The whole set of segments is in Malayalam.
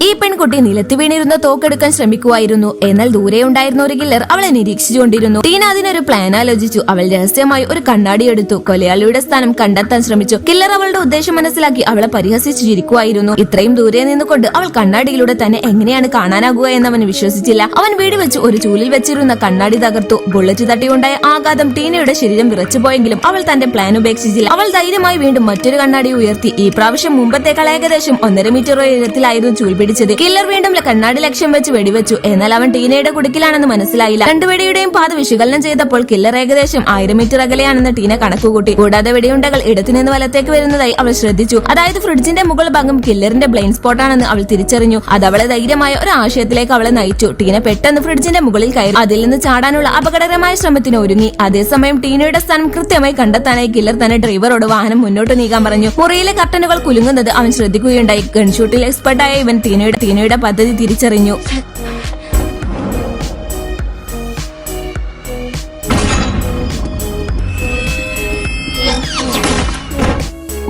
ഈ പെൺകുട്ടി നിലത്ത് വീണിരുന്ന തോക്കെടുക്കാൻ ശ്രമിക്കുമായിരുന്നു. എന്നാൽ ദൂരെ ഉണ്ടായിരുന്ന ഒരു കില്ലർ അവളെ നിരീക്ഷിച്ചുകൊണ്ടിരുന്നു. ടീന അതിനൊരു പ്ലാൻ ആലോചിച്ചു. അവൾ രഹസ്യമായി ഒരു കണ്ണാടി എടുത്തു. കൊലയാളിയുടെ സ്ഥാനം കണ്ടെത്താൻ ശ്രമിച്ചു. കില്ലർ അവളുടെ ഉദ്ദേശം മനസ്സിലാക്കി അവളെ പരിഹസിച്ചു ചിരിക്കുമായിരുന്നു. ഇത്രയും ദൂരെ നിന്നുകൊണ്ട് അവൾ കണ്ണാടിയിലൂടെ തന്നെ എങ്ങനെയാണ് കാണാനാകുക എന്നവൻ വിശ്വസിച്ചില്ല. അവൻ വെടിവെച്ച് ഒരു ചൂലിൽ വെച്ചിരുന്ന കണ്ണാടി തകർത്തു. ബുള്ളറ്റ് തട്ടിയുണ്ടായ ആഘാതം ടീനയുടെ ശരീരം വിറച്ചുപോയെങ്കിലും അവൾ തന്റെ പ്ലാൻ ഉപേക്ഷിച്ചില്ല. അവൾ ധൈര്യമായി വീണ്ടും മറ്റൊരു കണ്ണാടി ഉയർത്തി. ഈ പ്രാവശ്യം മുമ്പത്തേക്കാൾ ഏകദേശം 1.5 മീറ്റർ ഉയരത്തിലായിരുന്നു ചൂൽ പിടിച്ചത്. കില്ലർ വീണ്ടും കണ്ണാടി ലക്ഷ്യം വെച്ച് വെടിവെച്ചു. എന്നാൽ അവൻ ടീനയുടെ കുടുക്കിലാണെന്ന് മനസ്സിലായില്ല. രണ്ടു വെടിയുടെയും പാത വിശകലനം ചെയ്തപ്പോൾ കില്ലർ ഏകദേശം 1000 മീറ്റർ അകലെയാണെന്ന് ടീന കണക്കുകൂട്ടി. കൂടാതെ വെടിയുണ്ടകൾ ഇടത്തുനിന്ന് വലത്തേക്ക് വരുന്നതായി അവൾ ശ്രദ്ധിച്ചു. അതായത് ഫ്രിഡ്ജിന്റെ മുകൾ ഭാഗം കില്ലറിന്റെ ബ്ലൈൻഡ് സ്പോട്ടാണെന്ന് അവൾ തിരിച്ചറിഞ്ഞു. അത് അവളെ ധൈര്യമായ ഒരു ആശയത്തിലേക്ക് അവളെ നയിച്ചു. ടീന പെട്ടെന്ന് ഫ്രിഡ്ജിന്റെ മുകളിൽ കയറി അതിൽ നിന്ന് ചാടാനുള്ള അപകടകരമായ ശ്രമത്തിന് ഒരുങ്ങി. അതേസമയം ടീനയുടെ സ്ഥാനം കൃത്യമായി കണ്ടെത്താനായി കില്ലർ തന്നെ ഡ്രൈവറോട് വാഹനം മുന്നോട്ട് നീക്കാൻ പറഞ്ഞു. മുറിയിലെ കർട്ടനുകൾ കുലുങ്ങുന്നത് അവൻ ശ്രദ്ധിക്കുകയുണ്ടായി. ഗൺഷൂട്ടിൽ എക്സ്പെർട്ടായ ഇവൻ ടീനയുടെ പദ്ധതി തിരിച്ചറിഞ്ഞു.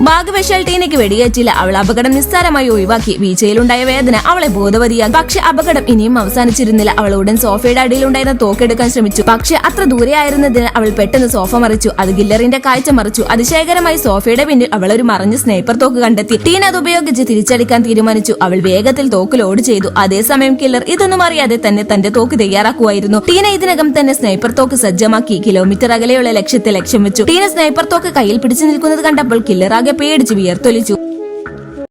ഭാഗ്യവശാൽ ടീനയ്ക്ക് വെടിയേറ്റില്ല. അവൾ അപകടം നിസ്സാരമായി ഒഴിവാക്കി. വീഴ്ചയിലുണ്ടായ വേദന അവളെ ബോധവതിയാക്കി. പക്ഷെ അപകടം ഇനിയും അവസാനിച്ചിരുന്നില്ല. അവൾ ഉടൻ സോഫയുടെ അടിയിലുണ്ടായിരുന്ന തോക്കെടുക്കാൻ ശ്രമിച്ചു. പക്ഷെ അത്ര ദൂരെ ആയിരുന്നതിന് അവൾ പെട്ടെന്ന് സോഫ മറിച്ചു. അത് കില്ലറിന്റെ കാഴ്ച മറിച്ചു. അതിശയകരമായി സോഫയുടെ പിന്നിൽ അവൾ ഒരു മറഞ്ഞ സ്നൈപ്പർ തോക്ക് കണ്ടെത്തി. ടീന അത് ഉപയോഗിച്ച് തിരിച്ചടിക്കാൻ തീരുമാനിച്ചു. അവൾ വേഗത്തിൽ തോക്ക് ലോഡ് ചെയ്തു. അതേസമയം കില്ലർ ഇതൊന്നും അറിയാതെ തന്നെ തന്റെ തോക്ക് തയ്യാറാക്കുമായിരുന്നു. ടീന ഇതിനകം തന്നെ സ്നൈപ്പർ തോക്ക് സജ്ജമാക്കി കിലോമീറ്റർ അകലെയുള്ള ലക്ഷ്യത്തെ ലക്ഷ്യം വെച്ചു. ടീന സ്നൈപ്പർ തോക്ക് കയ്യിൽ പിടിച്ചു നിൽക്കുന്നത് കണ്ടപ്പോൾ കില്ലർ ആകെ പേടിച്ച് വിയർത്തൊലിച്ചു.